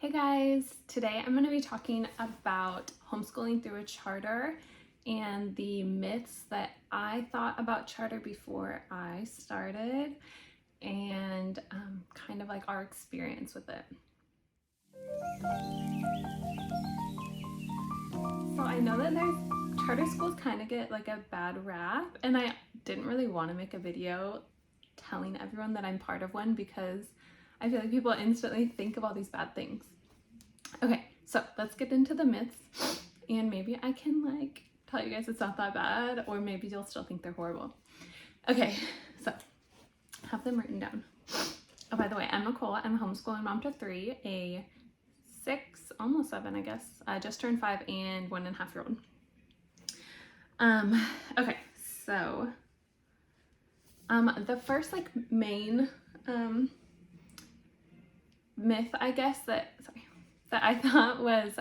Hey guys, today I'm going to be talking about homeschooling through a charter and the myths that I thought about charter before I started and kind of like our experience with it. So I know that charter schools kind of get like a bad rap, and I didn't really want to make a video telling everyone that I'm part of one because I feel like people instantly think of all these bad things. Okay, so let's get into the myths, and maybe I can like tell you guys it's not that bad, or maybe you'll still think they're horrible. Okay, so have them written down. Oh, by the way, I'm Nicole. I'm a homeschooling mom to 3, a 6, almost 7, I guess. I just turned 5 and 1.5-year-old. Okay, so the first like main myth, I guess, that I thought was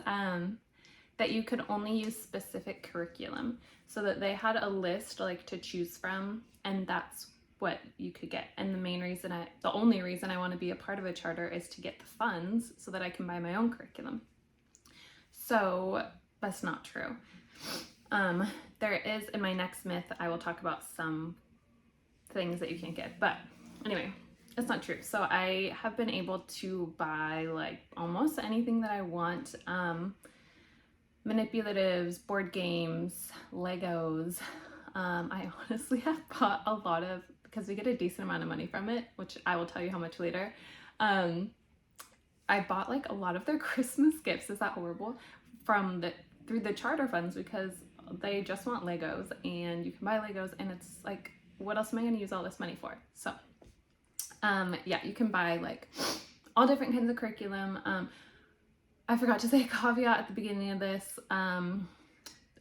that you could only use specific curriculum, so that they had a list like to choose from, and that's what you could get. And the only reason I want to be a part of a charter is to get the funds so that I can buy my own curriculum. So that's not true. There is, in my next myth, I will talk about some things that you can't get, but anyway, it's not true. So I have been able to buy like almost anything that I want. Manipulatives, board games, Legos. I honestly have bought a lot of, because we get a decent amount of money from it, which I will tell you how much later. I bought like a lot of their Christmas gifts. Is that horrible? Through the charter funds, because they just want Legos, and you can buy Legos, and it's like, what else am I going to use all this money for? So yeah, you can buy like all different kinds of curriculum. I forgot to say a caveat at the beginning of this.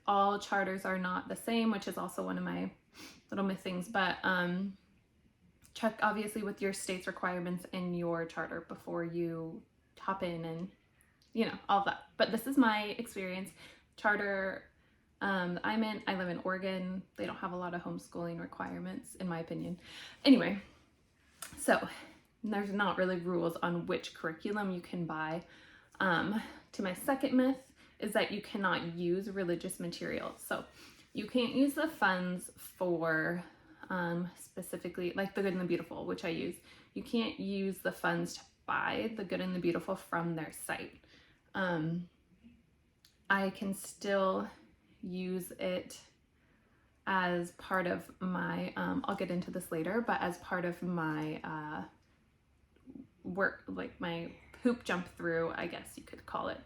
All charters are not the same, which is also one of my little myth things, but check obviously with your state's requirements in your charter before you hop in, and all of that. But this is my experience. Charter I'm in, I live in Oregon. They don't have a lot of homeschooling requirements, in my opinion. Anyway, so there's not really rules on which curriculum you can buy. To my second myth is that you cannot use religious material. So you can't use the funds for specifically like The Good and the Beautiful, which I use. You can't use the funds to buy The Good and the Beautiful from their site. I can still use it as part of my, I'll get into this later, but as part of my work, like my hoop jump through, I guess you could call it,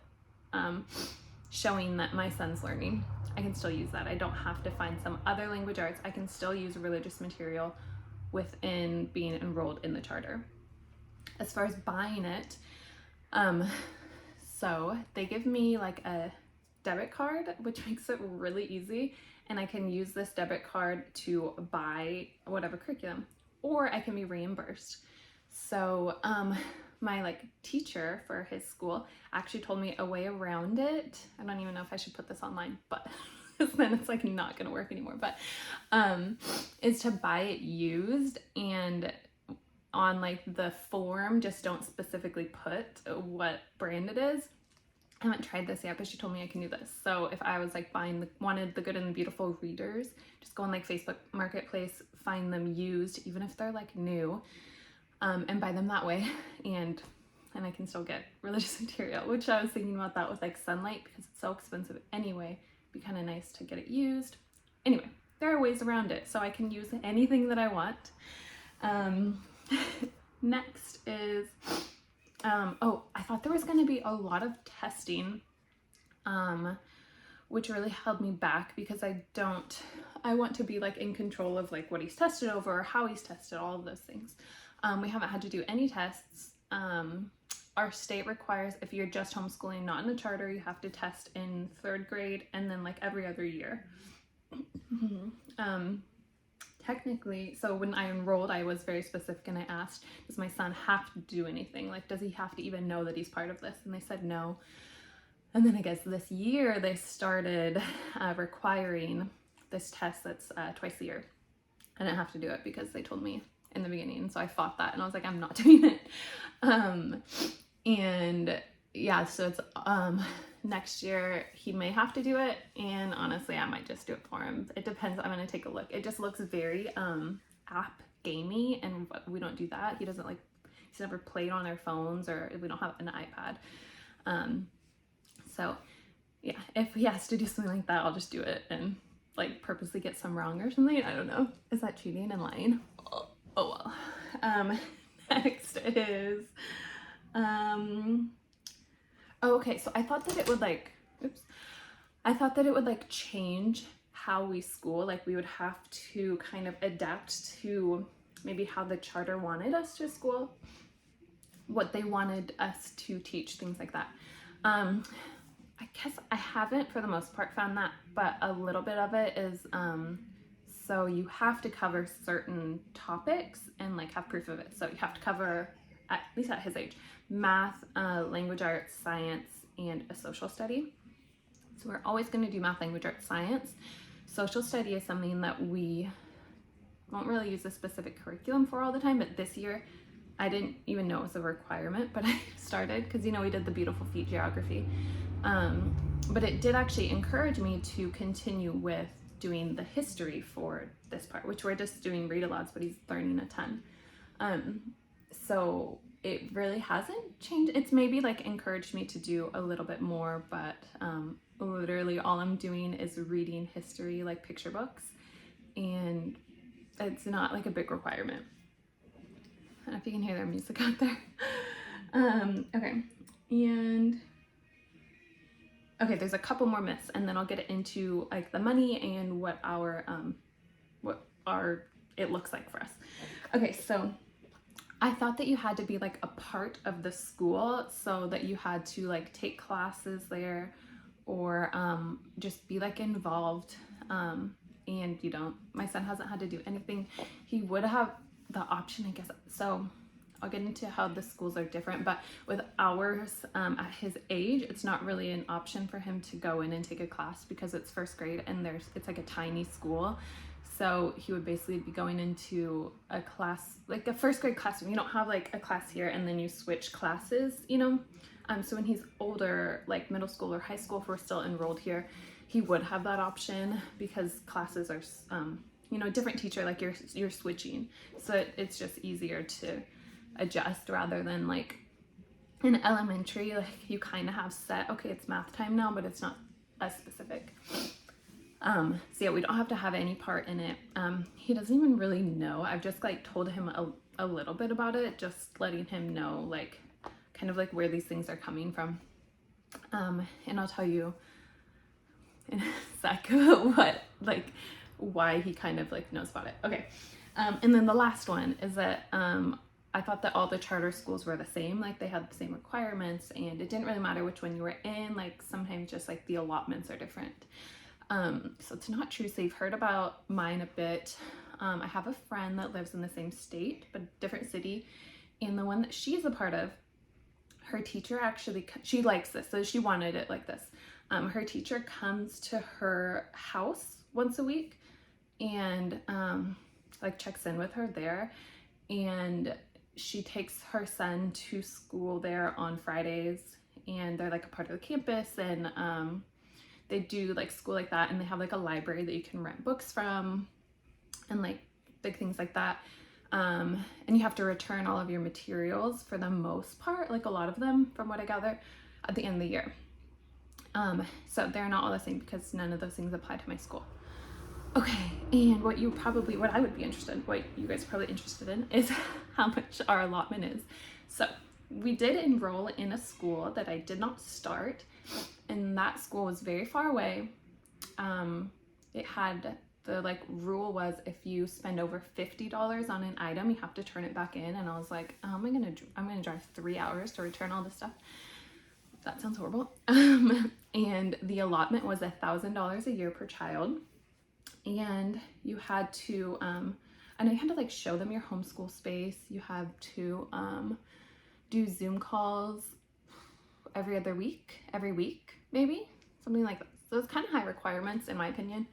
showing that my son's learning. I can still use that. I don't have to find some other language arts. I can still use religious material within being enrolled in the charter. As far as buying it, so they give me like a debit card, which makes it really easy, and I can use this debit card to buy whatever curriculum, or I can be reimbursed. So my like teacher for his school actually told me a way around it. I don't even know if I should put this online, but then it's like not gonna work anymore, but is to buy it used, and on like the form just don't specifically put what brand it is. I haven't tried this yet, but she told me I can do this. So if I was like wanted the Good and the Beautiful readers, just go on like Facebook Marketplace, find them used, even if they're like new, and buy them that way. And I can still get religious material, which I was thinking about that with like Sonlight, because it's so expensive anyway. It'd be kind of nice to get it used. Anyway, there are ways around it, so I can use anything that I want. Next is, oh, I thought there was going to be a lot of testing, which really held me back, because I want to be like in control of like what he's tested over, how he's tested, all of those things. We haven't had to do any tests. Our state requires, if you're just homeschooling, not in a charter, you have to test in 3rd grade and then like every other year. Technically, so when I enrolled, I was very specific, and I asked, does my son have to do anything? Like, does he have to even know that he's part of this? And they said no. And then I guess this year they started requiring this test that's twice a year. I didn't have to do it because they told me in the beginning, and so I fought that, and I was like, I'm not doing it. And yeah, so it's next year he may have to do it, and honestly I might just do it for him. It depends. I'm gonna take a look. It just looks very app gamey, and we don't do that. He doesn't like, he's never played on our phones, or we don't have an iPad. So yeah, if he has to do something like that, I'll just do it and like purposely get some wrong or something. I don't know. Is that cheating and lying? Oh well. Next is oh, okay, so I thought that it would like, oops, I thought that it would like change how we school. Like we would have to kind of adapt to maybe how the charter wanted us to school, what they wanted us to teach, things like that. I guess I haven't for the most part found that, but a little bit of it is, so you have to cover certain topics and like have proof of it. So you have to cover, at least at his age, math, language arts, science, and a social study. So we're always going to do math, language arts, science. Social study is something that we won't really use a specific curriculum for all the time, but this year I didn't even know it was a requirement, but I started because, you know, we did the beautiful feet geography. But it did actually encourage me to continue with doing the history for this part, which we're just doing read alouds, but he's learning a ton. So it really hasn't changed. It's maybe like encouraged me to do a little bit more, but literally all I'm doing is reading history, like picture books, and it's not like a big requirement. I don't know if you can hear their music out there. Okay, and okay, there's a couple more myths, and then I'll get into like the money and what it looks like for us. Okay, so I thought that you had to be like a part of the school, so that you had to like take classes there, or just be like involved. And you don't. My son hasn't had to do anything. He would have the option, I guess. So I'll get into how the schools are different, but with ours, at his age, it's not really an option for him to go in and take a class because it's first grade and it's like a tiny school. So he would basically be going into a class, like a first grade classroom. You don't have like a class here and then you switch classes, you know? So when he's older, like middle school or high school, if we're still enrolled here, he would have that option because classes are, you know, a different teacher, like you're switching. So it's just easier to adjust rather than like in elementary, like you kind of have set, okay, it's math time now, but it's not as specific. So yeah, we don't have to have any part in it. He doesn't even really know. I've just like told him a little bit about it, just letting him know like kind of like where these things are coming from. And I'll tell you in a sec why he kind of like knows about it. Okay. And then the last one is that I thought that all the charter schools were the same, like they had the same requirements, and it didn't really matter which one you were in, like sometimes just like the allotments are different. So it's not true. So you've heard about mine a bit. I have a friend that lives in the same state, but different city, and the one that she's a part of, her teacher actually, she likes this, so she wanted it like this. Her teacher comes to her house once a week and like checks in with her there, and she takes her son to school there on Fridays, and they're like a part of the campus, and they do like school like that, and they have like a library that you can rent books from and like big things like that. And you have to return all of your materials for the most part, like a lot of them from what I gather, at the end of the year. So they're not all the same because none of those things apply to my school. Okay, and what I would be interested, what you guys are probably interested in is how much our allotment is. So we did enroll in a school that I did not start, and that school was very far away. It had the like rule was if you spend over $50 on an item, you have to turn it back in. And I was like, I'm gonna drive 3 hours to return all this stuff. That sounds horrible. And the allotment was $1,000 a year per child. And you had to, I know you had to like show them your homeschool space. You had to do Zoom calls every week, maybe something like that. So it's kind of high requirements in my opinion.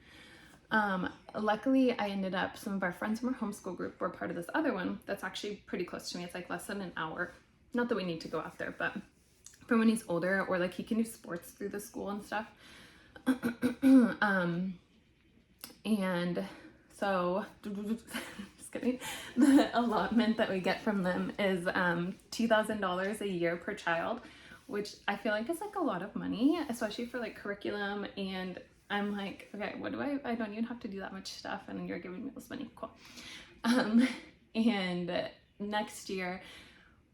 Luckily I ended up, some of our friends from our homeschool group were part of this other one that's actually pretty close to me. It's like less than an hour. Not that we need to go out there, but for when he's older, or like he can do sports through the school and stuff. And so just kidding, the allotment that we get from them is $2,000 a year per child, which I feel like is like a lot of money, especially for like curriculum. And I'm like, okay, what do I don't even have to do that much stuff, and you're giving me this money, cool. And next year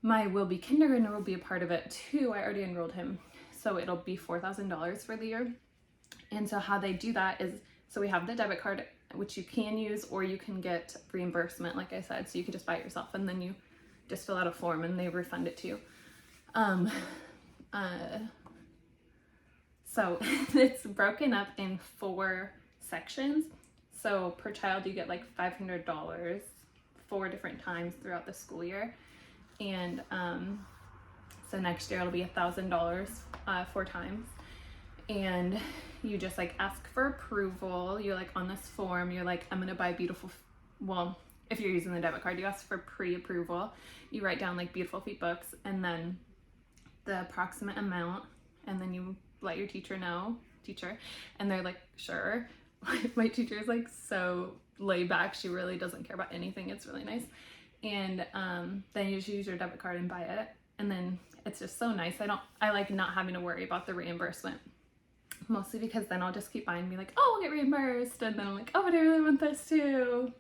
my will be kindergartner will be a part of it too. I already enrolled him, so it'll be $4,000 for the year. And so how they do that is, so we have the debit card, which you can use, or you can get reimbursement, like I said, so you can just buy it yourself, and then you just fill out a form and they refund it to you. So it's broken up in 4 sections. So per child you get like $500 4 different times throughout the school year. And so next year it'll be $1,000 4 times. And you just like ask for approval. You're like on this form, you're like, I'm gonna buy beautiful, well, if you're using the debit card, you ask for pre-approval. You write down like beautiful feet books and then the approximate amount, and then you let your teacher know, and they're like, sure. My teacher is like so laid back, she really doesn't care about anything. It's really nice. And then you just use your debit card and buy it, and then it's just so nice. I like not having to worry about the reimbursement, mostly because then I'll just keep buying and be like, oh, I'll get reimbursed, and then I'm like, oh, but I really want this too.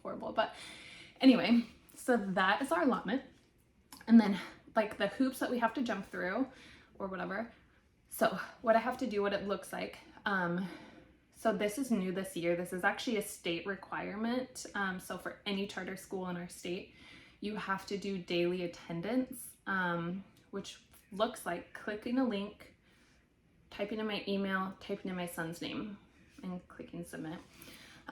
Horrible. But anyway, so that is our allotment. And then like the hoops that we have to jump through or whatever. So what I have to do, what it looks like, so this is new this year. This is actually a state requirement. So for any charter school in our state, you have to do daily attendance, which looks like clicking a link, typing in my email, typing in my son's name, and clicking submit.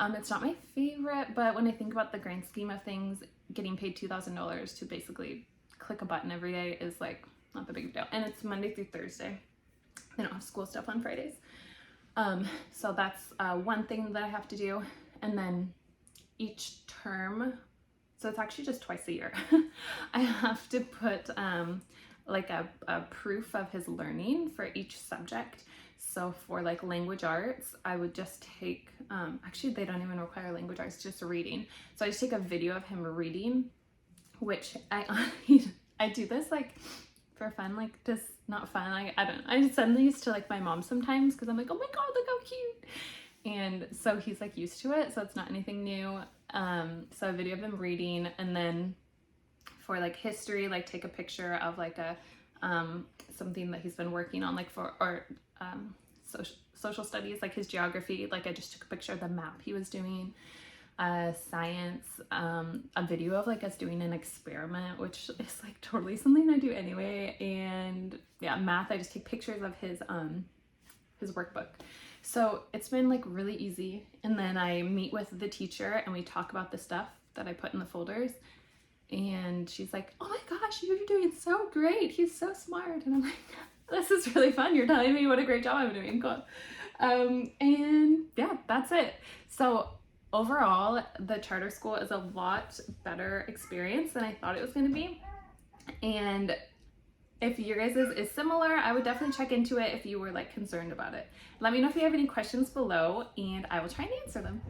It's not my favorite, but when I think about the grand scheme of things, getting paid $2,000 to basically click a button every day is like not the big deal. And it's Monday through Thursday. They don't have school stuff on Fridays. So that's one thing that I have to do. And then each term, so it's actually just twice a year, I have to put like a proof of his learning for each subject. So for like language arts, I would just take, actually they don't even require language arts, just reading. So I just take a video of him reading, which I do this like for fun, like just not fun. I don't know. I send these to like my mom sometimes because I'm like, oh my God, look how cute. And so he's like used to it. So it's not anything new. So a video of him reading, and then for like history, like take a picture of like a, something that he's been working on, like for art, social studies, like his geography. Like I just took a picture of the map he was doing. Science, a video of like us doing an experiment, which is like totally something I do anyway. And yeah, math, I just take pictures of his workbook. So it's been like really easy. And then I meet with the teacher and we talk about the stuff that I put in the folders. And she's like, oh my gosh, you're doing so great. He's so smart. And I'm like, this is really fun. You're telling me what a great job I'm doing. Cool. And yeah, that's it. So overall, the charter school is a lot better experience than I thought it was going to be. And if your guys' is similar, I would definitely check into it if you were like concerned about it. Let me know if you have any questions below and I will try and answer them.